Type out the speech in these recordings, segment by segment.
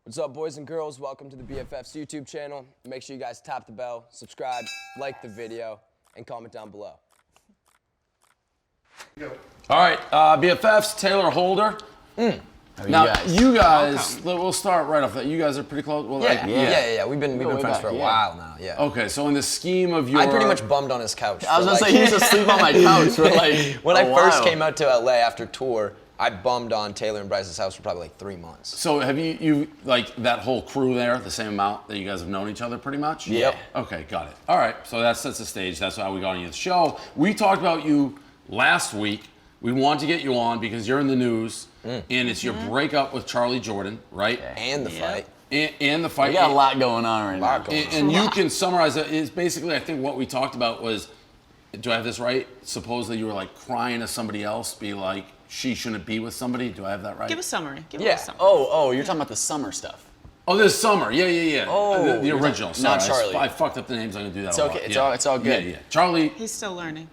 What's up, boys and girls? Welcome to the BFFs YouTube channel. Make sure you guys tap the bell, subscribe, like the video, and comment down below. All right, BFFs, Tayler Holder. Now, you guys, we'll start right off that. You guys are pretty close. Well, Yeah. We've been friends for a while now. Yeah. Okay, so in the scheme of your, I pretty much bummed on his couch. I was gonna say he used to sleep on my couch for like when I first came out to LA after tour, I bummed on Tayler and Bryce's house for probably like 3 months. So have you like that whole crew there, the same amount that you guys have known each other pretty much? Yep. Okay, got it. All right, so that sets the stage. That's how we got on the show. We talked about you last week. We wanted to get you on because you're in the news, and it's your breakup with Charlie Jordan, right? And the fight. And the fight. We got a lot going on right now. And you can summarize it. Is basically, I think what we talked about was, do I have this right? Supposedly you were like crying to somebody else, be like, she shouldn't be with somebody. Do I have that right? Give a summary. Give Yeah. a summary. Oh, you're talking about the summer stuff. Oh, this is Summer. Yeah. Oh, the original. not Sorry, Charlie. I fucked up the names. I'm gonna do that. It's a okay. lot. It's all good. Yeah. Charlie. He's still learning.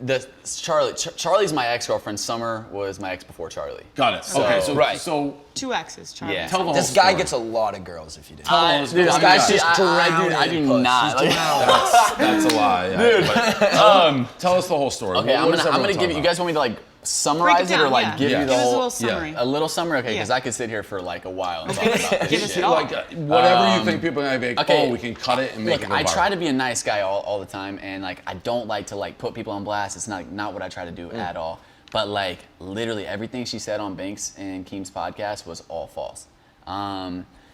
Charlie's my ex-girlfriend. Summer was my ex before Charlie. Got it. Okay. So right. So 2 X's, Charlie. Yeah. tell the whole This guy story. gets a lot of girls if you did. Tell Dude, us- I'm guy's actually- just drowning I in do puss. not. He's Like, That's a lie. Dude. Tell us the whole story. Okay, What does I'm everyone gonna talk give you. You about? guys want me to like summarize it or down, like yeah. give you Yeah. the Give us a whole little summary. a little summary? Okay, because Yeah. I could sit here for like a while and talk about this. Give us shit. it all. Like whatever you think people are gonna be. Like, Okay. Oh, we can cut it and make it Look, go I try viral. to be a nice guy all the time, and like I don't like to like put people on blast. It's not what I try to do at all. But like literally everything she said on Banks and Keem's podcast was all false.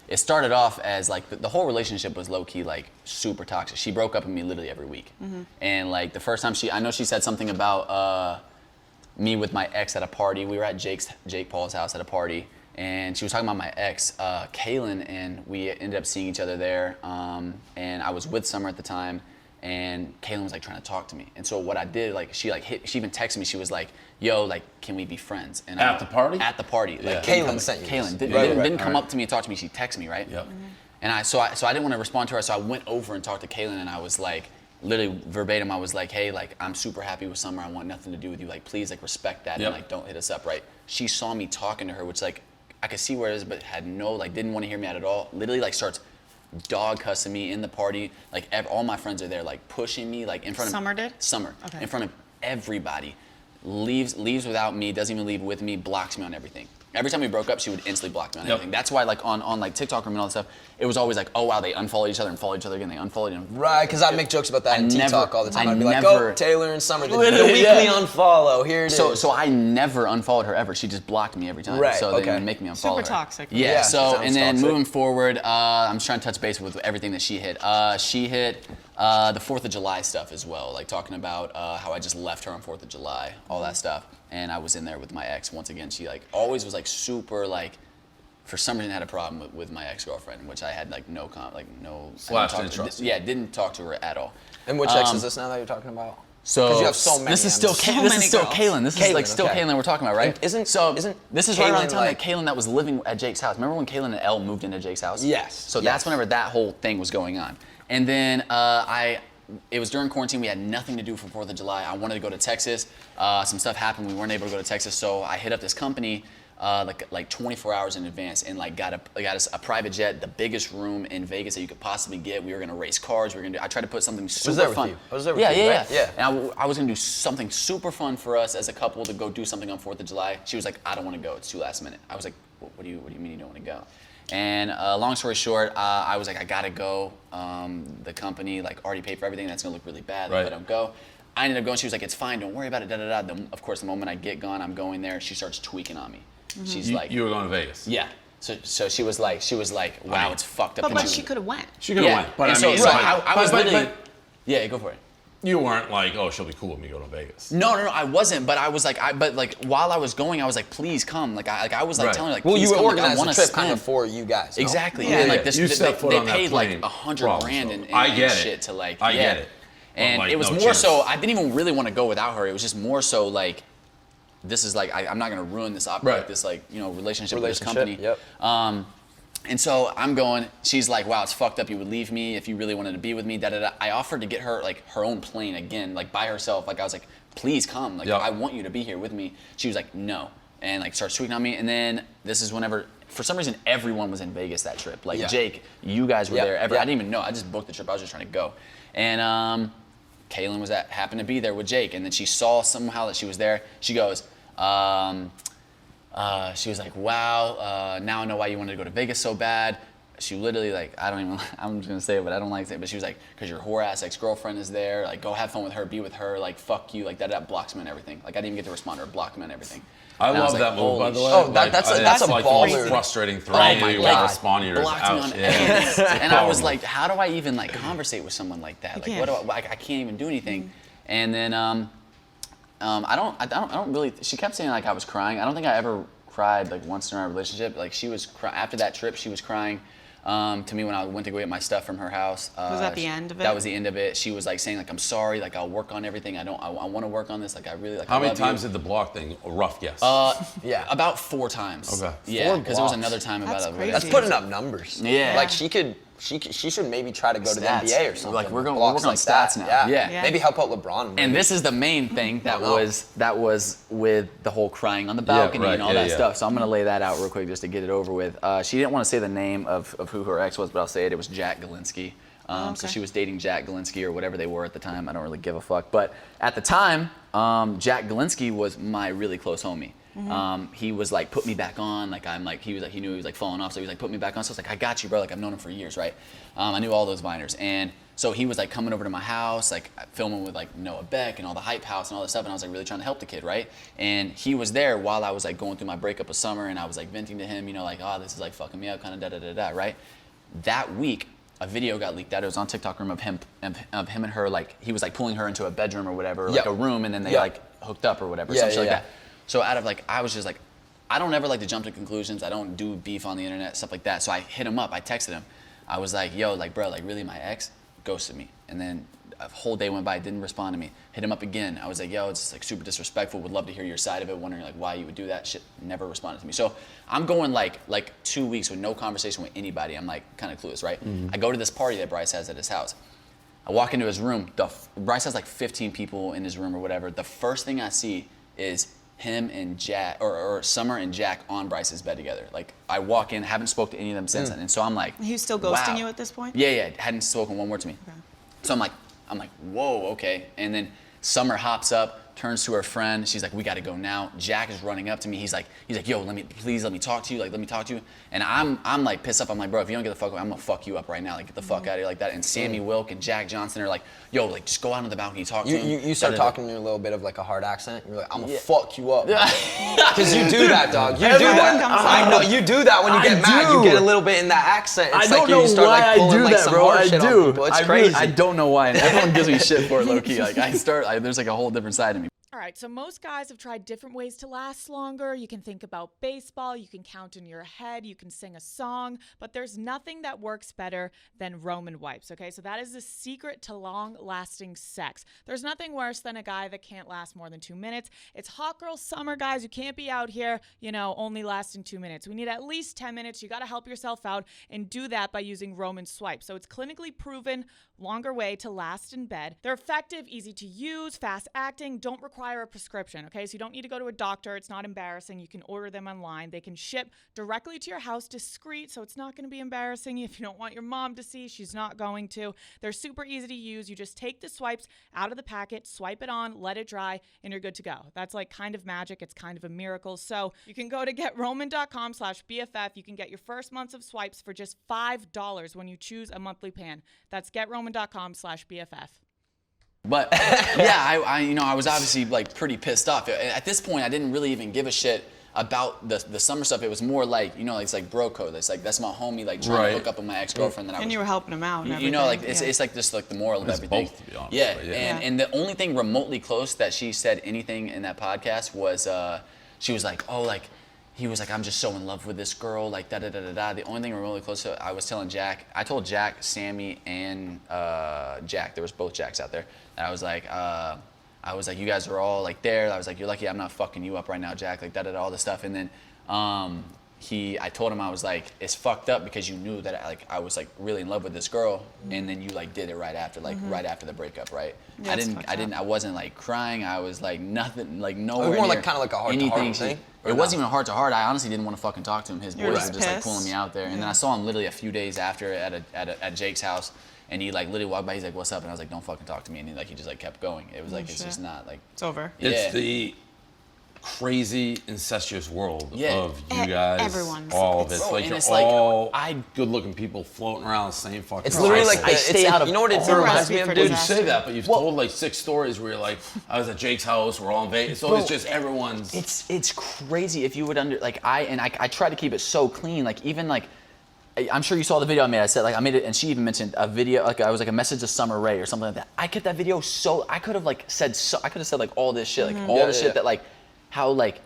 It started off as like the whole relationship was low key like super toxic. She broke up with me literally every week, and like the first time I know she said something about me with my ex at a party. We were at Jake Paul's house at a party, and she was talking about my ex, Kaylin, and we ended up seeing each other there. And I was with Summer at the time, and Kaylin was like trying to talk to me. And so what I did, like she even texted me. She was like, "Yo, like, can we be friends?" And At the party? At the party. Like, Kaylin sent you Kaylin this. didn't come up to me and talk to me. She texted me, right? Yep. And so I didn't want to respond to her, so I went over and talked to Kaylin, and I was like, literally verbatim, I was like, hey, like, I'm super happy with Summer. I want nothing to do with you. Like, please, like, respect that Yep. and, like, don't hit us up, right? She saw me talking to her, which, like, I could see where it is, but had no, like, didn't want to hear me out at all. Literally, like, starts dog cussing me in the party. Like, all my friends are there, like, pushing me, like, in front of... Summer did? Summer. Okay. In front of everybody. Leaves without me, doesn't even leave with me, blocks me on everything. Every time we broke up, she would instantly block me on everything. That's why, like, on like TikTok and all that stuff, it was always like, oh wow, they unfollowed each other and followed each other again. They unfollowed him. Right, because I make jokes about that in TikTok all the time. I'd be like, never- oh, Tayler and Summer, the Literally, weekly yeah. unfollow, here it is. So I never unfollowed her ever. She just blocked me every time. Right, So they okay. didn't make me unfollow Super her. toxic. Yeah. Yeah, So sounds and then toxic. moving forward, I'm just trying to touch base with everything that she hit. She hit the 4th of July stuff as well, like talking about how I just left her on 4th of July, all that stuff. And I was in there with my ex. Once again, she like always was like super like. For some reason, had a problem with my ex-girlfriend, which I had like no. Slash I didn't trust her. Yeah, didn't talk to her at all. And which ex is this now that you're talking about? So 'Cause you have so many. This is still So this many is still girls. Kaylin. This is Kaylin, like still okay. Kaylin we're talking about, right? Isn't this is right around the Kaylin, time like- that Kaylin that was living at Jake's house. Remember when Kaylin and Elle moved into Jake's house? Yes, So yes. that's whenever that whole thing was going on. And then it was during quarantine. We had nothing to do for 4th of July. I wanted to go to Texas. Some stuff happened. We weren't able to go to Texas. So I hit up this company like 24 hours in advance and like got us a private jet, the biggest room in Vegas that you could possibly get. We were gonna race cars. I tried to put something super there with fun. you. I was there with yeah, you, yeah, right? yeah. Yeah. And I was gonna do something super fun for us as a couple to go do something on 4th of July. She was like, I don't want to go. It's too last minute. I was like, what do you mean you don't want to go? And long story short, I was like, I gotta go. The company like already paid for everything. That's gonna look really bad if I don't go. I ended up going. She was like, it's fine. Don't worry about it. Da da da. Of course, the moment I get gone, I'm going there. She starts tweaking on me. She's like, You were going to Vegas. yeah. So she was like, wow, it's fucked up. But she could have went. She could have Yeah. went, but And I so- mean, so I was literally. but Yeah, go for it. you weren't like, oh, she'll be cool with me going to Vegas. No, I wasn't. But I was like, but like while I was going, I was like, please come. Like I was like Right. telling her like, Well, please you come. Like, I organized want the to trip kind of spend. for you guys. no? Exactly. Yeah. And like this, You set foot they on that paid like plane. $100 Problem grand and solved. I get it. shit to like. I yeah. get it. But, And like, it was no more chance. so. I didn't even really want to go without her. It was just more so like, this is like I'm not gonna ruin this Right. like this like relationship with this company. Yep. And so I'm going, she's like, wow, it's fucked up. You would leave me if you really wanted to be with me, da da da. I offered to get her like her own plane again, like by herself. Like I was like, please come. Like Yep. I want you to be here with me. She was like, no. and like started tweeting on me. And then this is whenever, for some reason, everyone was in Vegas that trip. Like Jake, you guys were there. I didn't even know. I just booked the trip. I was just trying to go. And Kaylin happened to be there with Jake, and then she saw somehow that she was there. She goes, she was like, wow, now I know why you wanted to go to Vegas so bad. She literally, like, I'm just gonna say it, but I don't like to say it, but she was like, because your whore ass ex-girlfriend is there, like, go have fun with her, be with her, like, fuck you, like, that blocks me and everything. Like, I didn't even get to respond to her, blocked me and everything. I And love was that like, move, by the way. Oh, Like, that's it's a like the most baller. frustrating thing. Oh my You God. respond to yours. Blocked me on Ouch. and I was like, how do I even like conversate with someone like that? Like, can't. what do I can't even do anything. And then I don't really. She kept saying like I was crying. I don't think I ever cried like once in our relationship. Like she was after that trip, she was crying to me when I went to go get my stuff from her house. Was that the end of it? That was the end of it. She was like saying like I'm sorry, like I'll work on everything. I want to work on this. Like I really like. How I many love times you. did the block thing? A rough guess. Yeah. About 4 times. Okay. Yeah, because there was blocks. another time That's about crazy. That's putting up numbers. Yeah. Like she should maybe try to go to the Stats. NBA or something. Like, we're Blocks working on stats now. Yeah. Yeah. Maybe help out LeBron. And this is the main thing that no. was with the whole crying on the balcony right. and all Yeah, that yeah. stuff. So I'm gonna lay that out real quick just to get it over with. She didn't want to say the name of who her ex was, but I'll say it. It was Jack Galinsky. So she was dating Jack Galinsky or whatever they were at the time. I don't really give a fuck. But at the time, Jack Galinsky was my really close homie. He was like, put me back on. Like he knew he was like falling off, so he was like, put me back on. So I was like, I got you, bro. Like I've known him for years, right? I knew all those Viners, and so he was like coming over to my house, like filming with like Noah Beck and all the Hype House and all this stuff, and I was like really trying to help the kid, right? And he was there while I was like going through my breakup with Summer, and I was like venting to him, you know, like, oh, this is like fucking me up, kind of da, right? That week, a video got leaked out. It was on TikTok room of him and her, like he was like pulling her into a bedroom or whatever, like a room, and then they like hooked up or whatever, some shit like that. So out of like, I was just like, I don't ever like to jump to conclusions. I don't do beef on the internet, stuff like that. So I hit him up. I texted him. I was like, yo, like, bro, like, really, my ex ghosted me. And then a whole day went by, didn't respond to me. Hit him up again. I was like, yo, it's like super disrespectful. Would love to hear your side of it. Wondering like why you would do that. Shit, never responded to me. So I'm going like 2 weeks with no conversation with anybody. I'm like kind of clueless, right? I go to this party that Bryce has at his house. I walk into his room. Bryce has like 15 people in his room or whatever. The first thing I see is him and Jack, or Summer and Jack on Bryce's bed together. Like I walk in, haven't spoke to any of them since then, and so I'm like, He was still ghosting wow. you at this point? Yeah, hadn't spoken one word to me. Okay. So I'm like, whoa, okay. And then Summer hops up, turns to her friend. She's like, we got to go now. Jack is running up to me. He's like, yo, please let me talk to you. Like, let me talk to you. And I'm like pissed off. I'm like, bro, if you don't get the fuck up, I'm gonna fuck you up right now. Like, get the fuck out of here like that. And Sammy Wilk and Jack Johnson are like, yo, like, just go out on the balcony, talk to him. You start talking in a little bit of like a hard accent. You're like, I'm gonna fuck you up. Because you do that, dog. You do that. I know you do that when you get mad. You get a little bit in that accent. It's I like don't know you start why like pulling I do like that, some bro. hard I shit on do. people. It's I crazy. Really, I don't know why. And everyone gives me shit for it, low key. Like there's like a whole different side of me. All right, so most guys have tried different ways to last longer. You can think about baseball, you can count in your head, you can sing a song, but there's nothing that works better than Roman wipes, okay? So that is the secret to long-lasting sex. There's nothing worse than a guy that can't last more than 2 minutes. It's hot girl summer, guys. You can't be out here, only lasting 2 minutes. We need at least 10 minutes. You got to help yourself out and do that by using Roman Swipe. So it's clinically proven longer way to last in bed. They're effective, easy to use, fast acting, don't require a prescription, okay? So you don't need to go to a doctor. It's not embarrassing. You can order them online. They can ship directly to your house, discreet, so it's not going to be embarrassing if you don't want your mom to see. She's not going to. They're super easy to use. You just take the swipes out of the packet, swipe it on, let it dry, and you're good to go. That's like kind of magic. It's kind of a miracle. So you can go to GetRoman.com/BFF. You can get your first months of swipes for just $5 when you choose a monthly plan. That's GetRoman.com/BFF. But yeah, I was obviously like pretty pissed off. At this point, I didn't really even give a shit about the summer stuff. It was more like, it's like bro code. It's like, that's my homie, like trying to hook up with my ex-girlfriend that I was. And you were helping him out and everything. Like it's like just like the moral of It's everything. both, to be honest. Yeah, But yeah. and the only thing remotely close that she said anything in that podcast was she was like, oh, like he was like, I'm just so in love with this girl, like da da da da da. The only thing remotely close to, I was telling Jack, I told Jack, Sammy, and Jack, there was both Jacks out there, and I was like, you guys are all like there. I was like, you're lucky I'm not fucking you up right now, Jack, like da da da, all this stuff. And then I told him, I was like, it's fucked up because you knew that I was like really in love with this girl, and then you like did it right after, like right after the breakup, right? Yeah, I wasn't like crying. I was like nothing, like nowhere. It was more near like kind of like a heart to heart thing. It wasn't even a heart to heart. I honestly didn't want to fucking talk to him. His boys were just like pissed. pulling me out there, and then I saw him literally a few days after at Jake's house, and he like literally walked by. He's like, "What's up?" And I was like, "Don't fucking talk to me." And he just like kept going. It was like it's just not like It's over. It's the crazy incestuous world of you guys. Everyone's. All of it. Bro, Like and you're it's like, all good-looking people floating around the same fucking. It's literally like I stay out of you know what it all reminds me of, recipe for dude? You say that, but you've told like 6 stories where you're like, I was at Jake's house, we're all in Vegas. So it's just everyone's. It's crazy if you would I try to keep it so clean. Like even like I'm sure you saw the video I made. I said like I made it, and she even mentioned a video like I was like a message to Sommer Ray or something like that. I kept that video so I could have said like all this shit, like all the shit that like how like.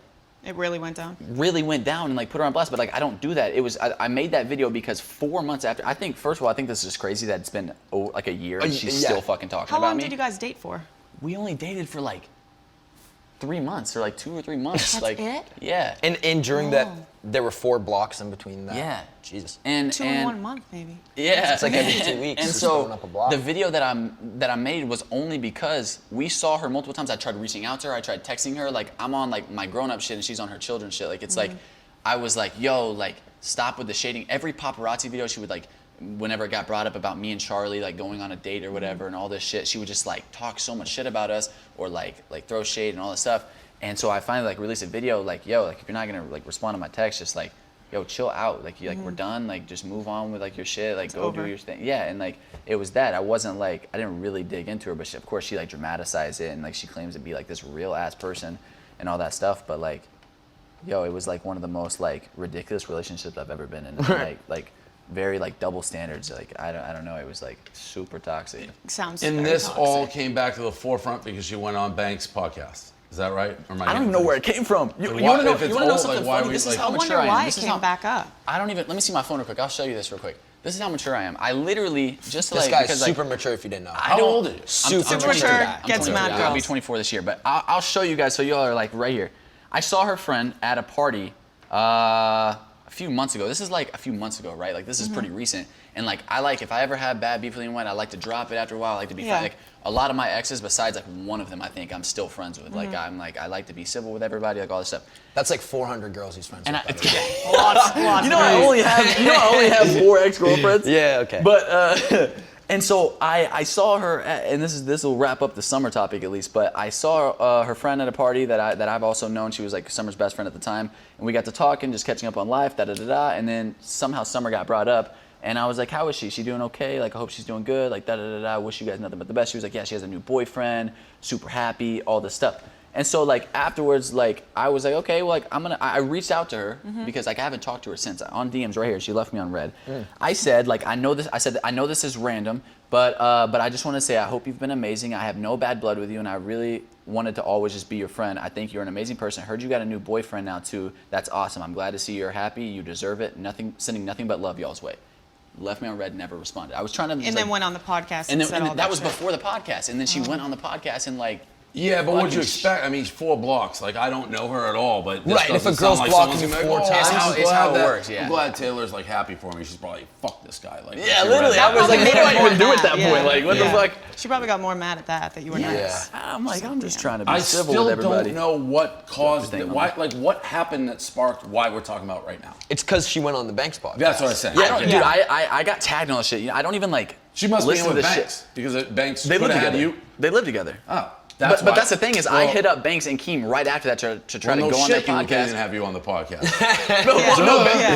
It really went down. Really went down and like put her on blast, but like I don't do that. It was I made that video because 4 months after. I think first of all, I think this is crazy that it's been like a year and she's still fucking talking How about long me. did you guys date for? We only dated for like 3 months or like 2 or 3 months. That's like it? Yeah. And during that, there were 4 blocks in between that. Yeah. Jesus. And 2 in 1 month, maybe. Yeah, It's like every 2 weeks, And just so going up a block. the video that I made was only because we saw her multiple times. I tried reaching out to her. I tried texting her. Like I'm on like my grown-up shit and she's on her children's shit. Like it's like I was like, yo, like stop with the shading. Every paparazzi video she would like, whenever it got brought up about me and Charlie like going on a date or whatever and all this shit, she would just like talk so much shit about us or like throw shade and all this stuff. And so I finally like released a video like, yo, like if you're not gonna like respond to my text, just like, yo, chill out. Like you like we're done. Like just move on with like your shit. Like go do your thing. Yeah, and like it was that. I wasn't like I didn't really dig into her, but of course she like dramatized it and like she claims to be like this real ass person and all that stuff. But like, yo, it was like one of the most like ridiculous relationships I've ever been in. like very like double standards. Like I don't know. It was like super toxic. Sounds And very this toxic. all came back to the forefront because she went on Banks' podcast. Is that right? Or am I don't even know where it came from. You Like, want to know, if it's you wanna know old, something like, why funny? we, This is like- how I wonder mature I am. why it This is came how, back up. I don't even. Let me see my phone real quick. I'll show you this real quick. This is how mature I am. I literally just This like guy's because super like, mature if you didn't know. I don't. old are you? Super I'm 23. mature, I'm gets 23. mad I'll be girls. 24 this year, but I'll show you guys so y'all are like right here. I saw her friend at a party a few months ago. This is like a few months ago, right? Like this is pretty recent. And like I like if I ever have bad beef with anyone, I like to drop it after a while. I like to be Yeah. like a lot of my exes, besides like one of them, I think I'm still friends with. Like I like to be civil with everybody, like all this stuff. That's like 400 girls he's friends And with. I, by the way. Lots you know, I only have 4 ex-girlfriends. Yeah, okay. But and so I saw her, and this will wrap up the summer topic at least. But I saw her friend at a party that I've also known. She was like Summer's best friend at the time, and we got to talking, just catching up on life, and then somehow Summer got brought up. And I was like, how is she? She doing okay? Like, I hope she's doing good. Like, I wish you guys nothing but the best. She was like, yeah, she has a new boyfriend, super happy, all this stuff. And so, like, afterwards, like, I was like, okay, well, like, I reached out to her because, like, I haven't talked to her since. On DMs right here, she left me on red. I said, like, I know this is random, but I just want to say I hope you've been amazing. I have no bad blood with you, and I really wanted to always just be your friend. I think you're an amazing person. I heard you got a new boyfriend now, too. That's awesome. I'm glad to see you're happy. You deserve it. Sending nothing but love y'all's way. Left me on red, never responded. I was trying to And then went on the podcast and said all that was shit. before the podcast. And then she went on the podcast and like. Yeah, but what'd you fucking expect? I mean, 4 blocks. Like, I don't know her at all, but this Right, if a doesn't girl's sound like blocking someone's you gonna be 4 like, times, I'm it's how it glad works, yeah. I'm glad Taylor's like happy for me. She's probably fuck this guy. Like, Yeah, she literally. read I that. was like, what do I More even do at that yeah. point? Like, what the Yeah. fuck? She probably got more mad at that you were nice. I'm like, I'm just trying to be I civil still with everybody. don't know what caused Everything it. Why, like, what happened that sparked why we're talking about right now? It's because she went on the Banks podcast. That's what I said. I don't, Okay. dude, I got tagged on all this shit. You know, I don't even like. She must be listen in to with this Banks shit. because Banks They live could have had together. you. They live together. Oh, But why. that's the thing is, I Well, hit up Banks and Keem right after that to try well, to no go on shit, their you didn't podcast. have you on the podcast.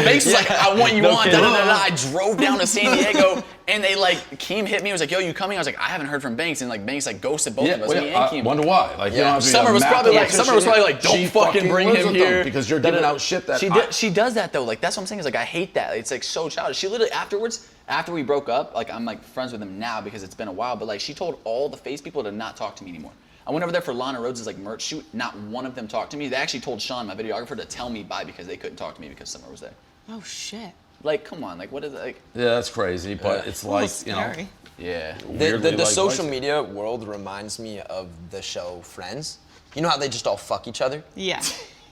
Banks was like, I want you on. kidding. I drove down to San Diego, and they like Keem hit me. Was like, yo, you coming? I was like, I haven't heard from Banks, and like Banks like ghosted both of us, me and I Keem. wonder why. Like, you don't have to be Summer a was mad probably like, politician. don't She fucking bring lives him with them here because you're giving out shit that she does that though. Like that's what I'm saying is like I hate that. It's like so childish. She literally afterwards, after we broke up, like I'm like friends with him now because it's been a while. But like she told all the face people to not talk to me anymore. I went over there for Lana Rhodes' like merch shoot. Not one of them talked to me. They actually told Sean, my videographer, to tell me bye because they couldn't talk to me because Summer was there. Oh shit. Like, come on, like what is it like? Yeah, that's crazy, but it's Oh, like, you know. scary. Yeah. weirdly, The like, social like- media world reminds me of the show Friends. You know how they just all fuck each other? Yeah.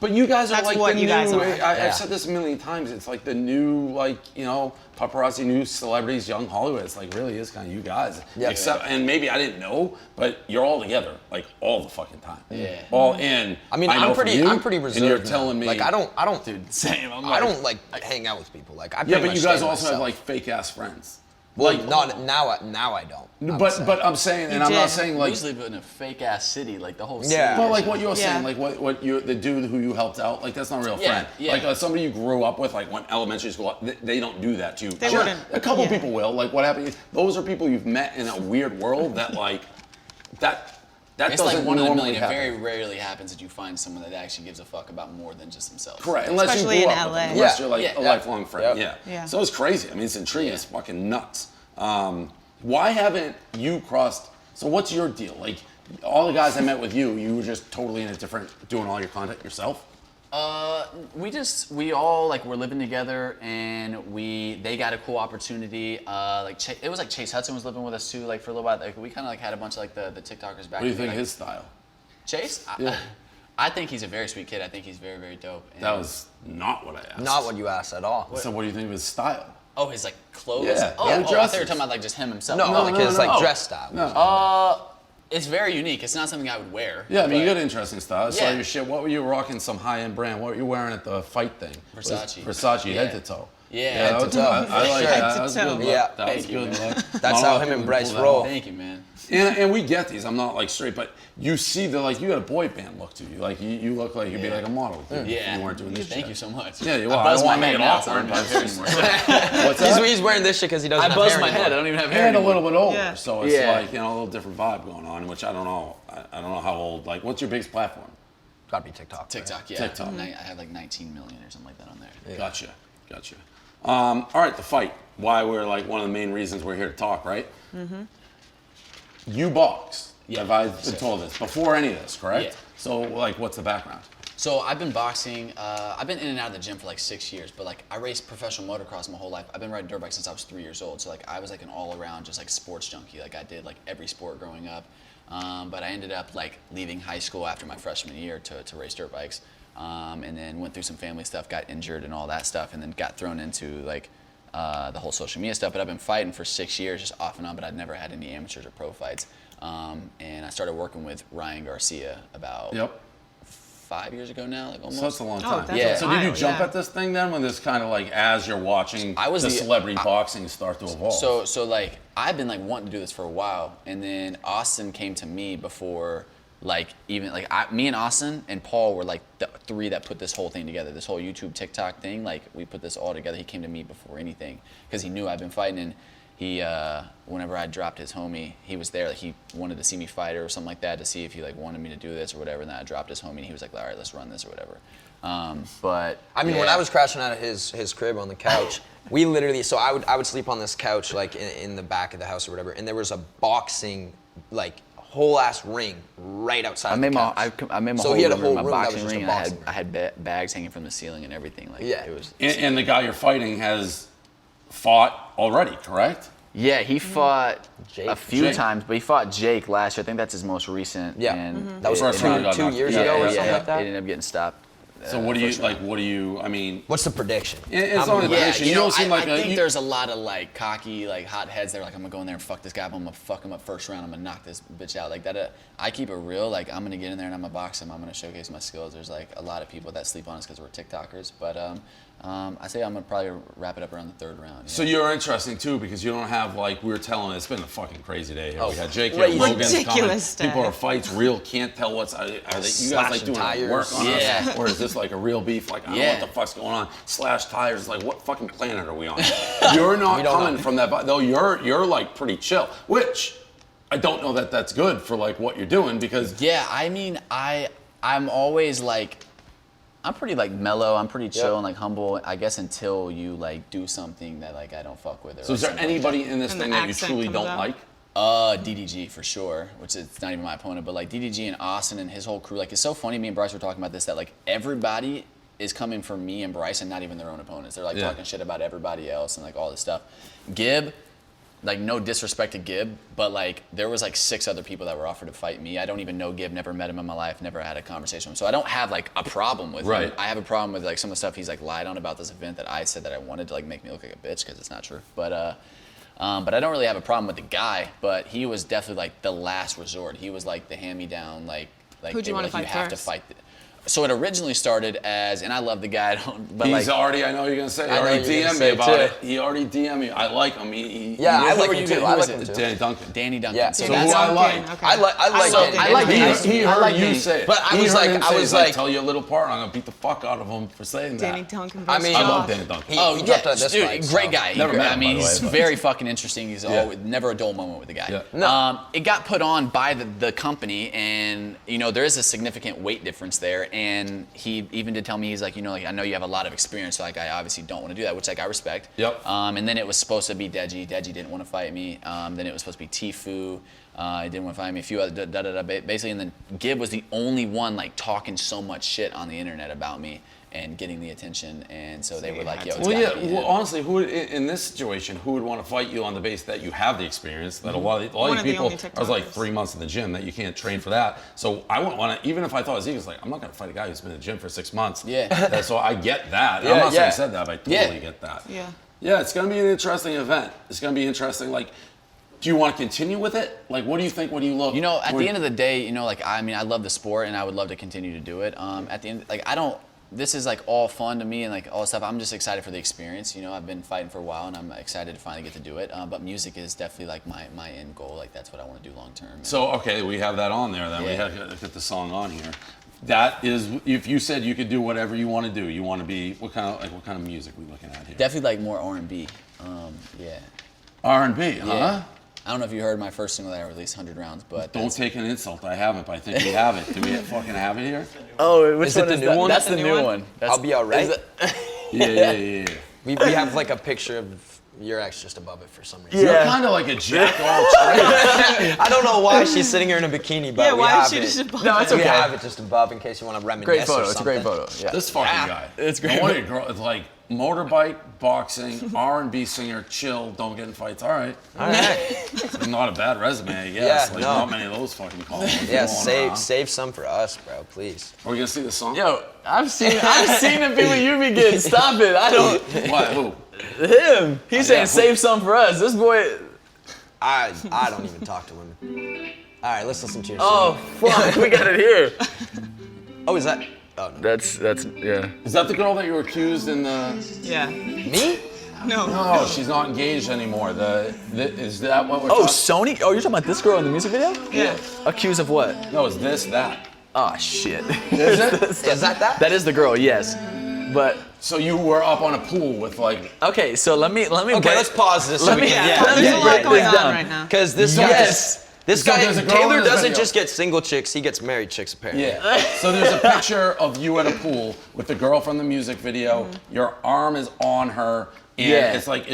But you guys are That's like what the you new. guys are. I've said this a million times. It's like the new, like, you know, paparazzi, new celebrities, young Hollywood. It's like really is kind of you guys. Yeah. Except, and maybe I didn't know, but you're all together like all the fucking time. Yeah. All in. I mean, know I'm from pretty you, reserved. And you're now. telling me, like I don't, Dude, same. I don't like hang out with people. Like I. Yeah, pretty but much you guys stay to also have myself. like fake ass friends. Well, like not now. Now I don't. But I'm saying, and I'm not did. saying We like. used to live in a fake ass city, like the whole city. Yeah. But like what you're Yeah. saying, like what you the dude who you helped out, like that's not a real Yeah, friend. yeah. Like somebody you grew up with, like went elementary school, they don't do that to you. They Sure, wouldn't. a couple Yeah. people will. Like what happened? Those are people you've met in a weird world that like that It's doesn't like one in a normally million. It happen. very rarely happens that you find someone that actually gives a fuck about more than just themselves. Correct, unless Especially you grew in up with LA. them, unless Yeah. you're like Yeah. a lifelong friend. Yep. Yeah. Yeah. So it's crazy. I mean, it's intriguing. Yeah. It's fucking nuts. Why haven't you crossed? So what's your deal? Like all the guys I met with you were just totally in a different, doing all your content yourself. We all like were living together, and they got a cool opportunity. It was like Chase Hudson was living with us too, like for a little while. Like we kind of like had a bunch of like the TikTokers back. What do you think like, his style? Chase? Yeah. I think he's a very sweet kid. I think he's very, very dope. And That was not what I asked. Not what you asked at all. So what do you think of his style? Oh, his like clothes. Yeah. Oh, Yeah, I thought you dresses. were talking about like just him himself. No, like his like dress style. No. It's very unique. It's not something I would wear. Yeah, I mean, you but- got interesting style. I saw Yeah. your shit. What were you rocking? Some high-end brand. What were you wearing at the fight thing? Versace. Versace, Yeah. head to toe. Yeah. that Head to was- toe. I like Head that. to That was toe. good. Look. Yeah. That was Thank you, good. man. Look. That's Not a how lot of him and people Bryce pull that roll. off. Thank you, man. And we get these. I'm not like straight, but you see the like you got a boy band look to you. Like you look like you'd be Yeah. like a model. If Yeah. you weren't doing this. Thank shit. you so much. Yeah, well, I I buzz don't my want to make head it now, so I awkward. don't have hair anymore. What's that? He's wearing this shit because he doesn't I have buzz hair my head. I anymore. don't even have hair And a anymore. little bit older, Yeah. so it's Yeah. like, you know, a little different vibe going on, which I don't know. I don't know how old. Like, what's your biggest platform? Gotta be TikTok. right? TikTok, yeah. TikTok. I had like 19 million or something like that on there. Gotcha. All right, the fight. Why we're like one of the main reasons we're here to talk, right? Mm-hmm. You box. Yeah. Have I been told this before any of this, correct? Yeah. So, like, what's the background? So I've been boxing. I've been in and out of the gym for like 6 years, but like I raced professional motocross my whole life. I've been riding dirt bikes since I was 3 years old. So like I was like an all-around just like sports junkie. Like I did like every sport growing up. But I ended up like leaving high school after my freshman year to race dirt bikes, and then went through some family stuff, got injured and all that stuff, and then got thrown into like the whole social media stuff. But I've been fighting for 6 years, just off and on. But I'd never had any amateurs or pro fights. And I started working with Ryan Garcia about. Yep. 5 years ago now, like almost. So that's a long Oh, time. that's Yeah. So did you wild, jump yeah. at this thing then when this kind of like as you're watching I was the the- celebrity boxing start to evolve? So like I've been like wanting to do this for a while, and then Austin came to me before, like even like me and Austin and Paul were like the three that put this whole thing together, this whole YouTube TikTok thing. Like we put this all together. He came to me before anything because he knew I've been fighting, and he whenever I dropped his homie, he was there. Like he wanted to see me fight or something like that to see if he like wanted me to do this or whatever. And then I dropped his homie, and he was like, all right, let's run this or whatever. But I mean, when yeah. I was crashing out of his crib on the couch, we literally, so I would sleep on this couch like in the back of the house or whatever, and there was a boxing like whole ass ring right outside. I made the my couch. I made my So whole he had a room whole my room that was boxing just a ring. boxing I had bags hanging from the ceiling and everything. Like Yeah. it was. and the guy you're fighting has fought already, correct? Yeah, he fought Jake. a few Jake. times, but he fought Jake last year. I think that's his most recent. Yeah. And That was First round got knocked 2 years out. ago or Yeah, something like that. It ended up getting stopped. So what do you like? What do you? I mean, What's the prediction? It's How only many- the Yeah, prediction. you You know, don't seem like I a- think you- there's a lot of like cocky, like hot heads that are like, I'm gonna go in there and fuck this guy up. I'm gonna fuck him up first round. I'm gonna knock this bitch out. Like that. I keep it real. Like I'm gonna get in there and I'm gonna box him. I'm gonna showcase my skills. There's like a lot of people that sleep on us because we're TikTokers. But I say I'm gonna probably wrap it up around the third round. So you're interesting too because you don't have like we were telling. It's been a fucking crazy day here. Oh, We had Jake here, crazy. Logan's coming. Ridiculous day. People are fights real. Can't tell what's. Are they, you guys like Slashing doing tires. work on Yeah. us, or is this like a real beef? Like I don't know Yeah. what the fuck's going on. Slash tires. Like what fucking planet are we on? You're not We don't coming know. from that. Though you're like pretty chill, which I don't know that that's good for like what you're doing because Yeah, I mean, I'm always like, I'm pretty like mellow. I'm pretty chill and like humble. I guess until you like do something that like I don't fuck with. Or So is there something like anybody in this And the thing that you accent truly comes don't out. like? DDG for sure, which is not even my opponent, but like DDG and Austin and his whole crew. Like it's so funny. Me and Bryce were talking about this that like everybody is coming for me and Bryce and not even their own opponents. They're like Yeah. talking shit about everybody else and like all this stuff. Gib, like no disrespect to Gib, but like there was like 6 other people that were offered to fight me. I don't even know Gib, never met him in my life, never had a conversation with him. So I don't have like a problem with him. I have a problem with like some of the stuff he's like lied on about this event that I said that I wanted to like make me look like a bitch because it's not true. But I don't really have a problem with the guy, but he was definitely like the last resort. He was like the hand-me-down, like Who'd you want to fight you have first? to fight. So it originally started as, and I love the guy, but He's like, already, I know you're going to say, he I know already you're gonna DM'd say me about too. it. He already DM'd me. I like him. Yeah, I like who him are too. you- I who like is him it? too. Danny Duncan. Danny Duncan. Yeah. So So that's who I like. Okay. I like So, I like Danny. Danny. He I heard like you Danny. say it. But I He was heard like- him I say, was he's like- tell you a little part. I'm going to beat the fuck out of him for saying Danny that. Duncan I versus mean- I Josh. love Danny Duncan. He dropped out this dude, fight, great so. guy. Never met him, I mean, by the way, he's but- very fucking interesting. He's Yeah. always, never a dull moment with the guy. Yeah. No. It got put on by the company, and there is a significant weight difference there. And he even did tell me, he's like, like I know you have a lot of experience, so like I obviously don't want to do that, which like I respect. Yep. And then it was supposed to be Deji. Deji didn't want to fight me. Then it was supposed to be Tfue. He didn't want to fight me. A few other basically, and then Gib was the only one like talking so much shit on the internet about me and getting the attention, and so they were like, yo, it's Well, gotta yeah. be Well, him. honestly, who in this situation, who would want to fight you on the base that you have the experience? That a lot of One of the people. only I was like TikTokers. 3 months in the gym that you can't train for that. So I wouldn't want to. Even if I thought it was easy, it's like I'm not going to fight a guy who's been in the gym for 6 months. Yeah. So I get that. Yeah, I'm not saying I yeah. said that, but I Yeah. totally get that. Yeah. Yeah, it's going to be an interesting event. It's going to be interesting. Like, do you want to continue with it? Like, what do you think when you look? At the end of the day, like, I mean, I love the sport and I would love to continue to do it. At the end, like, this is like all fun to me and like all stuff. I'm just excited for the experience. I've been fighting for a while and I'm excited to finally get to do it. But music is definitely like my end goal. Like, that's what I want to do long term. So, okay, we have that on there then. We Yeah. have to get the song on here. That is, if you said you could do whatever you want to do, you want to be, what kind of music we looking at here? Definitely like more R&B. Yeah. R&B, huh? Yeah. I don't know if you heard my first single that I released, 100 Rounds, but Don't take an insult. I haven't, but I think we have it. Do we fucking have it here? Oh, which Is it one the is new that? one? That's The the new new one? one. That's, I'll be alright. Yeah. We have like a picture of your ex just above it for some reason. You're kind of like a jack all I don't know why she's sitting here in a bikini, but Yeah, we why have is she it. just above No, it's We okay. have it just above in case you want to reminisce Great or photo. It's a great something. photo. Yeah. This fucking Yeah. guy. It's great. No wonder girl, it's like motorbike, boxing, R&B singer, chill, don't get in fights. All right. All right. Not a bad resume, I guess. Yeah, like, no. not many of those fucking calls. Yeah, going around. save some for us, bro, please. Are we going to see the song? Yo, I've seen the people you be getting. Stop it. I don't. What? Who? Him. He's saying yeah. save some for us. This boy. I don't even talk to women. All right, let's listen to your Oh song. fuck, we got it here. Oh, is that? Oh, no. That's yeah. Is that the girl that you were accused in the... Yeah. Me? No. No, she's not engaged anymore. Is that what we're Oh, talking Sony. Oh, you're talking about this girl in the music video? Yeah. Accused of what? No, it's this, that. Oh shit. Is it? Is that? That is the girl. Yes. But So you were up on a pool with like... okay, so let me. Okay, break- let's pause this. So Let we me- can, Yeah. There's a lot break going this on down. right now. Because this Yes. this So guy, there's a girl in Taylor this doesn't video. just get single chicks, he gets married chicks apparently. Yeah. So there's a picture of you at a pool with the girl from the music video. Your arm is on her, and Yeah. it's like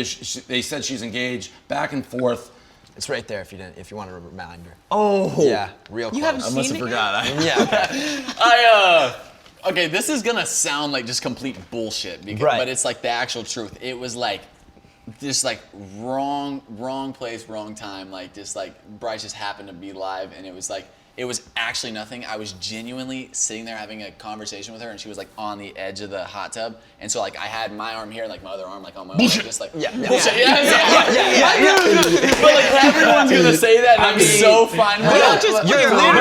they said she's engaged. Back and forth. It's right there if you want to remind her. Oh. Yeah, real close. You haven't I must seen have it forgot. Yeah, okay. Okay, this is gonna sound like just complete bullshit, because, Right. but it's like the actual truth. It was like, just like wrong place, wrong time. Like just like Bryce just happened to be live, and it was like, it was actually nothing. I was genuinely sitting there having a conversation with her, and she was like on the edge of the hot tub, and so like I had my arm here, and like my other arm like on my own, just like Yeah, yeah. bullshit. But like everyone's gonna say that, and I'm so fine with Don't it. just put But your arm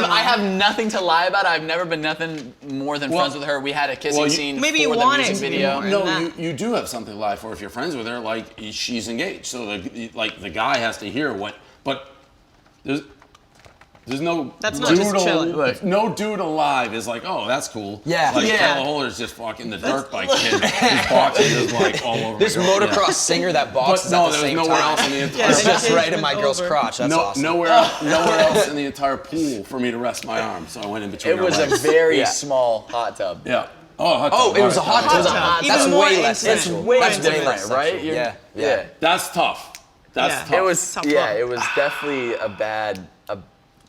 I have nothing to lie about. I've never been nothing more than friends with her. We had a kissing scene Maybe you for the want it music to be video. more. No, that. you do have something to lie for if you're friends with her. Like she's engaged, so the guy has to hear what. But there's no That's not just chilling. No dude alive is like, oh, that's cool. Yeah. Like Yeah. Tayler Holder's just fucking the dirt bike kid. His boxing is like all over. This my girl. motocross singer that But boxes no, at the there's same nowhere time. else in the entire. Yeah, It's just engagement right in my girl's over. crotch. That's awesome. Nowhere else in the entire pool for me to rest my arm. So I went in between. It was our a legs. very Yeah. small hot tub. Yeah. Oh, hot Oh, tub. it was a All right. hot tub. It was a hot That's tub. Even way more less intimate. sexual. Way That's different, less right? sexual. You're- Yeah. That's tough. That's Yeah. tough. It was Tough yeah. luck. It was definitely a bad.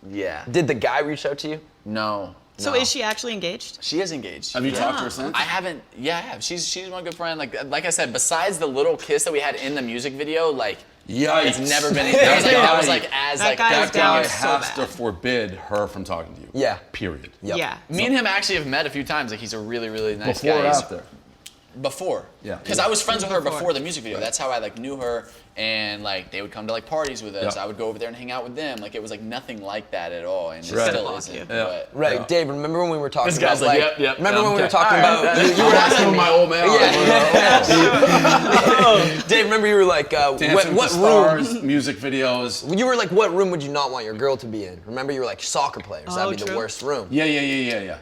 Yeah. Did the guy reach out to you? No. So is she actually engaged? She is engaged. Have you talked to her since? I haven't. Yeah, I have. She's my good friend. Like I said, besides the little kiss that we had in the music video, like Yikes. It's never been anything. I was like, as That like guy That is down guy so has bad. to forbid her from talking to you. Yeah. Period. Yep. Yeah. me and him actually have met a few times. Like he's a really, really nice Before guy. or He's- after? Before. Yeah. Because I was friends with her before the music video. That's how I like knew her, and like they would come to like parties with us. Yeah. I would go over there and hang out with them. Like it was like nothing like that at all, and it Right. still Block isn't. you. Yeah. But Right, Yeah. Dave. Remember when we were talking This about guy's like, like? yep. Remember when we were Okay. talking All right. about? You were I'm asking asking me. my old man. Dave, remember you were like, Dancing what with the room? Stars, music videos. You were like, what room would you not want your girl to be in? Remember, you were like soccer players. Oh, That'd be the true. worst room. Yeah.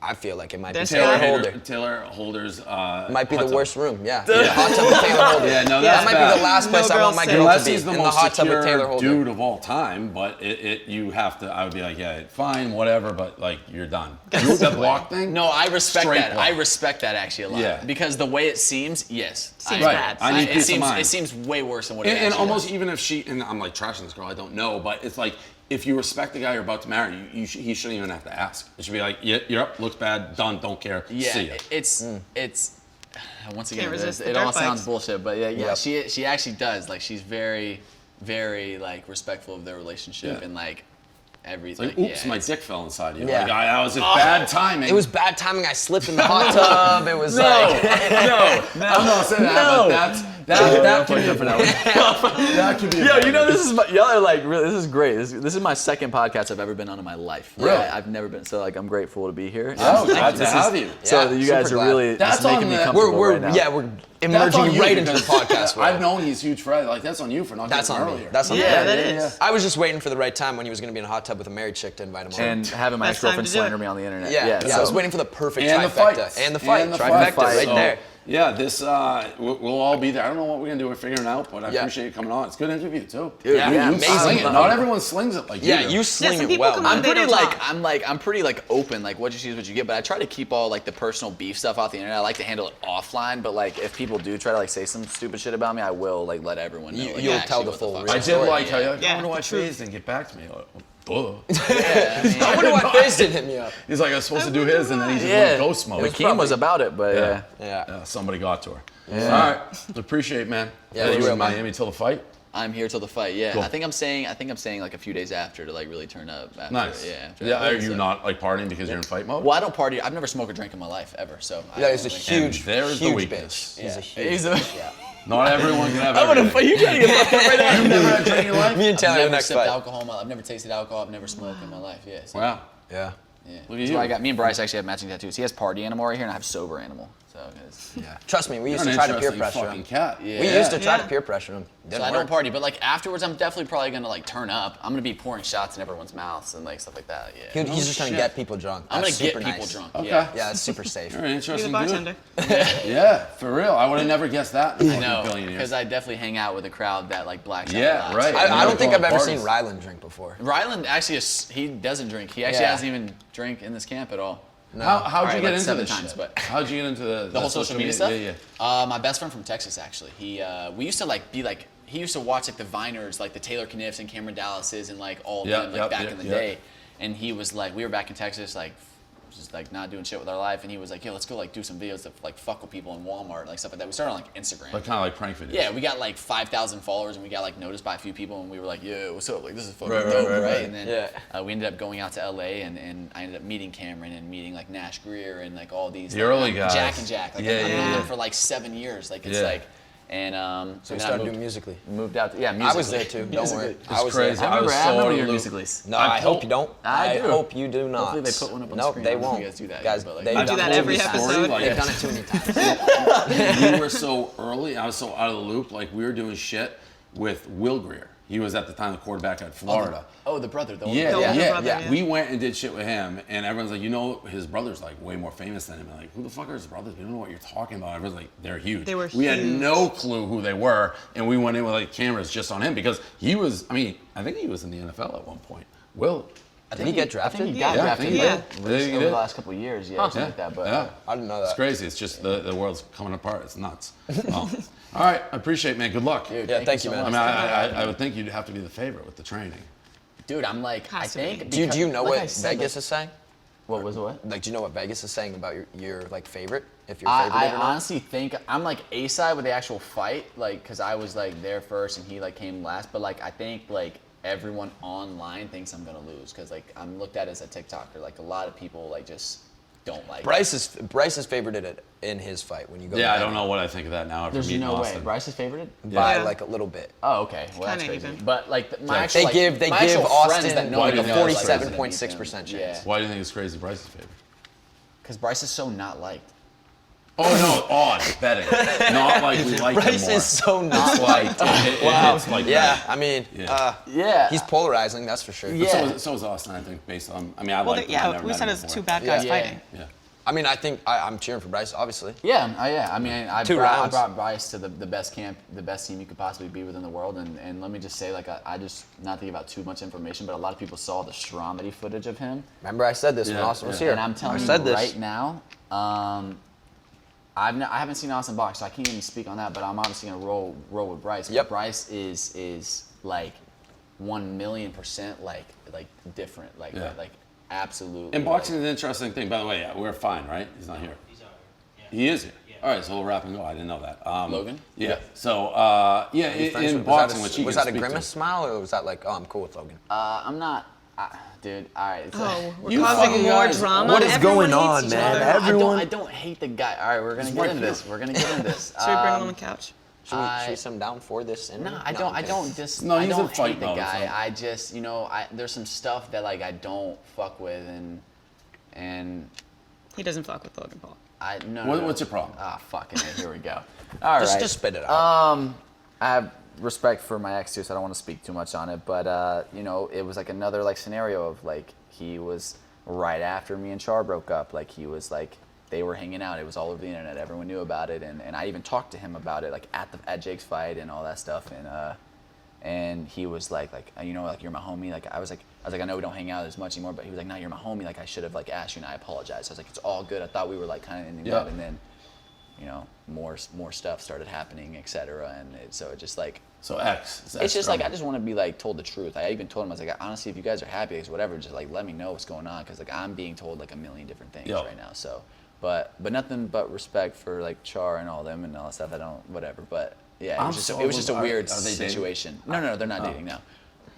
I feel like it might This be guy? Tayler Holder. Taylor Holder's. Might be hot the tub. worst room. Yeah. Hot tub with Tayler Holder. Yeah, no, That that's might bad. be the last place No I want girls my say. girl Unless to be. he's the in the most hot tub with Taylor secure Holder. dude of all time, but you have to. I would be like, yeah, fine, whatever, but like you're done. That block thing. no, I respect Straight that. block. I respect that actually a lot. Yeah. Because the way it seems, yes. Seems Right. bad. I need it peace of seems mind. it seems way worse than what it And actually almost is. even if she, and I'm like trashing this girl, I don't know, but it's like if you respect the guy you're about to marry, he shouldn't even have to ask. It should be like, yep, looks bad, done, don't care, Yeah, see ya. it's once again, Can't resist the it all dirt sounds bikes. bullshit, but yeah, Yep. she actually does. Like she's very, very like respectful of their relationship Yeah. and like It's everything. like, oops, yeah, my it's- dick fell inside you. Yeah. Like, that was just bad timing. It was bad timing. I slipped in the hot tub. It was no, like. I'm not saying that, but that could be that could be. Yo, you know this is y'all are like really. This is great. This is my second podcast I've ever been on in my life. Really? I've never been. So like I'm grateful to be here. Oh, glad to have you. So Yeah, you guys super are glad. really That's just making on me the- comfortable We're right now. yeah, we're That's emerging on you right into the because podcast. I've known he's huge for it. Like that's on you for not That's getting on earlier. me. That's on Yeah, me. that is. I was just waiting for the right time when he was going to be in a hot tub with a married chick to invite him on. And having my Best time ex-girlfriend to do it. slander me on the internet. yeah, I so- was waiting for the perfect And the trifecta. fights. And the fight. And the Trifecta fight. right So, there. Yeah, this we'll all be there. I don't know what we're gonna do. We're figuring it out, but I Yeah. appreciate you coming on. It's a good interview too. Dude, Yeah, yeah, You amazing. sling it. Not everyone slings it like Yeah, you do. you sling some it people well, come man. on I'm pretty They don't like talk. I'm pretty like open, like what you see is what you get, but I try to keep all like the personal beef stuff off the internet. I like to handle it offline, but like if people do try to like say some stupid shit about me, I will like let everyone know. You- like, you'll actually tell the what full fuck real I I'm did story. like how you're like, Yeah, I wonder why the truth. FaZe didn't get back to me. Like, duh. Yeah, I mean, I wonder why Fizz didn't hit me up. He's like, I was supposed to do his, and then he just yeah. went ghost mode. Hakeem was about it, but yeah. Yeah. Somebody got to her. All right, appreciate it, man. Yeah, you for in real, man. Miami till the fight. I'm here till the fight. Yeah, Cool. I think I'm saying like a few days after to like really turn up. After, Nice. Yeah. After Yeah. that. Are you So- not like partying because you're in fight mode? Well, I don't party. I've never smoked or drank in my life ever. So That is a huge. huge, there's the huge weakness. bitch. He's a huge He's a- bitch, yeah. Not everyone can have I'm gonna everything. fight you. Trying to get fucked up right now. You've never had a drink in your life? Me and I've Taylor the never next sipped fight. alcohol in my life. I've never tasted alcohol. I've never smoked in my life. Yeah. So, Wow. Yeah. Yeah. Look at That's you. why I got me and Bryce actually have matching tattoos. He has party animal right here, and I have sober animal. So, guys. Yeah. Trust me, we used You're to an try to peer interesting pressure fucking him. cat. Yeah. We used to try Yeah. to peer pressure him. So Didn't I work. don't party, but like afterwards, I'm definitely probably gonna like turn up. I'm gonna be pouring shots in everyone's mouths and like stuff like that. Yeah. He's just trying to shit. get people drunk. I'm gonna That's get super people nice. drunk. Okay. Yeah. Yeah, it's super safe. You're an Be the interesting bartender. dude. Yeah, for real. I would have never guessed that in I a know, billion years. because I definitely hang out with a crowd that like blacks out. Yeah, a lot. right. So- I don't think I've ever Parties. seen Rylan drink before. Ryland actually he doesn't drink. He actually Yeah. hasn't even drank in this camp at all. How'd All you right, get like into 7 this times, shit? but- How'd you get into the whole social media stuff? Yeah, yeah. My best friend from Texas actually. We used to like be like he used to watch like the Viners, like the Taylor Kniffs and Cameron Dallases and like all of Yeah, them like yep, back yep, in the yep. day. And he was like, we were back in Texas, like just like not doing shit with our life, and he was like, yo, let's go like do some videos to like fuck with people in Walmart and like stuff like that. We started on like Instagram. Like kind of like prank videos. Yeah, we got like 5,000 followers, and we got like noticed by a few people, and we were like, "Yo, what's up? Like, this is fucking Right, right, dope, right, right?" right. And then we ended up going out to LA, and I ended up meeting Cameron and meeting like Nash Greer and like all these The like, early guys. Jack and Jack. Like, Yeah, I've yeah, known yeah. them for like 7 years. Like it's Yeah. like, and So we then I started moved- doing Musically. moved out. Yeah, I musically. was there too. Don't worry. Musically. I was crazy. there. I remember, was I so remember in your the loop. musicallys. No, I I hope you don't. I do. hope you do not. Hopefully they put one up on Nope, screen. they I don't know if won't. you guys do that Guys, yet, but, like- they've I do done that it every too many times. episode. Like, They've done it too many times. We were so early. I was so out of the loop. Like we were doing shit with Will Greer. He was at the time the quarterback at Florida. Oh, the brother. The older Yeah, brother. older yeah, brother, yeah. We went and did shit with him, and everyone's like, you know, his brother's like way more famous than him. And like, who the fuck are his brothers? We don't know what you're talking about. Everyone's like, they're huge. They were We had huge. no clue who they were, and we went in with like cameras just on him because he was. I mean, I think he was in the NFL at one point. Will. Did he get drafted? I think he got Yeah, I drafted. think he Yeah. did. I think Over he the did. last couple of years, yeah, something like that. But yeah. I didn't know that. It's crazy. It's just the world's coming apart. It's nuts. Well, all right. I apprate it, man. Good luck. Dude, Yeah, thank you, so man. I much. mean, I would think you'd have to be the favorite with the training. Dude, I'm like, I Has to be. think. Do you know like I what said, Vegas is saying? What was what? Like, do you know what Vegas is saying about your like favorite? If you're favorite I or not? honestly think I'm like A side with the actual fight, like, cause I was like there first and he like came last. But like I think like everyone online thinks I'm gonna lose, cause like I'm looked at as a TikToker. Like a lot of people like just don't like. Bryce is favorited it in his fight when you go. Yeah, I to don't know what I think of that now. After There's meeting no way. Austin. Bryce is favorited? by Yeah. like a little bit. Oh, okay. Well, that's Kinda crazy. even. But like my Yeah. actual, They like, give my actual friends Austin that know Why like do a you think that's 47.6% chance. Yeah. Why do you think it's crazy Bryce's favorite? Because Bryce is so not liked. Oh no, odds betting, not like we like him Bryce more. is so not It's like it's like Yeah, that. I mean, Yeah. he's polarizing, that's for sure. Yeah. So is Austin, I think, based on. I mean, I Well, like. yeah, we said it's two bad guys Yeah. fighting. Yeah. I mean, I think I'm cheering for Bryce, obviously. Yeah, yeah. I mean, I 2 brought rounds. Bryce to the best camp, the best team you could possibly be within the world. And let me just say, like, I just, not to give out too much information, but a lot of people saw the Stromedy footage of him. Remember I said this when Yeah, Austin was yeah. here. And I'm telling I you said this. right now, I haven't seen Austin box, so I can't even speak on that. But I'm obviously gonna roll with Bryce. Yep. But Bryce is like 1,000,000% like different, like Yeah. like absolutely. And boxing is an interesting thing. By the way, we're fine, right? He's not here. He's out here. He is here. All right, so we'll wrap and go. I didn't know that. Logan? Yeah. So yeah, in Was boxing, that which a, you was can that a speak to. grimace smile or was that like, oh, I'm cool with Logan? I'm not, dude. All right. Oh, we're You causing fucking more guys- drama. What is Everyone going hates on, each man? other. I don't hate the guy. All right, we're gonna It's get right into here. this. We're gonna get into this. Should we bring him on the couch? Should we sit him down for this? No, interview? I don't. I okay. don't just. No, I he's don't a fight hate the mode, guy. so- I just, there's some stuff that like I don't fuck with, and He doesn't fuck with Logan Paul. I no. What's your problem? Ah, fucking it. Here we go. All right. Just spit it out. I have respect for my ex too, so I don't want to speak too much on it. But it was like another like scenario of like he was right after me and Char broke up. Like he was like they were hanging out. It was all over the internet. Everyone knew about it, and I even talked to him about it like at Jake's fight and all that stuff. And he was like you're my homie. Like I was like I know we don't hang out as much anymore, but he was like, no, you're my homie. Like I should have like asked you, and I apologize. I was like, it's all good. I thought we were like kind of in the Yeah. good, and then more stuff started happening, etc. And so it just like So X. it's just like I just want to be like told the truth. I even told him I was like, honestly, if you guys are happy, it's whatever. Just like let me know what's going on, because like I'm being told like a million different things Yeah. right now. So, but nothing but respect for like Char and all them and all that stuff. I don't whatever. But yeah, I'm it was so- just a weird are they dating? situation. No, they're not dating now.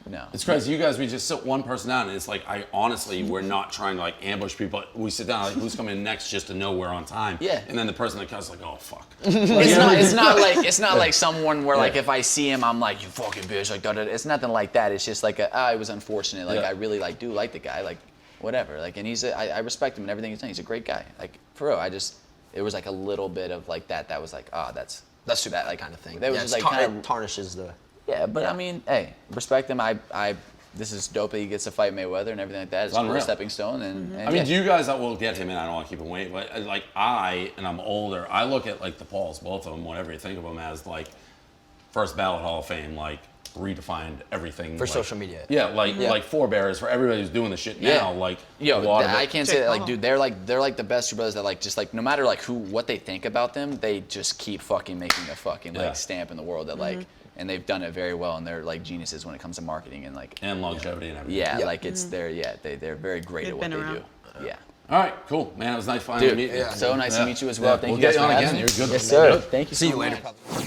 No. It's crazy. You guys, we just sit one person down, and it's like, we're not trying to like ambush people. We sit down, like, who's coming next, just to know we're on time. Yeah. And then the person that comes like, oh fuck. It's not like someone where like if I see him I'm like, you fucking bitch, like da-da-da. It's nothing like that. It's just like it was unfortunate. Like Yeah. I really like do like the guy, like whatever. Like and I respect him and everything he's saying. He's a great guy. Like for real. It was like a little bit of like that was like That's super that, like kind of thing. that was Yeah, just it's like kind it of tarnishes the. yeah, but I mean, hey, respect him. This is dope that he gets to fight Mayweather and everything like that. It's a cool Unreal. stepping stone and I mean, do you guys that will get him in? I don't want to keep him waiting, but like and I'm older. I look at like the Pauls, both of them, whatever you think of them as, like first ballot Hall of Fame, like redefined everything For like- social media. Yeah, like forebearers for everybody who's doing the shit now. Like Yo, a lot of I it- can't say that, like, Paul. dude, they're like the best two brothers that like just like no matter like what they think about them, they just keep fucking making a fucking Yeah. like stamp in the world that like, and they've done it very well, and they're like geniuses when it comes to marketing and like and longevity and everything. yeah, Yep. like it's they're very great They've at what been they around. do. Yeah. All right, cool, man. It was nice finally Dude, meeting you. so nice to meet you as well. Thank We'll you guys get you for on having again. me. You're good. Yes, sir. Good. Thank you See so you later. much. Pablo.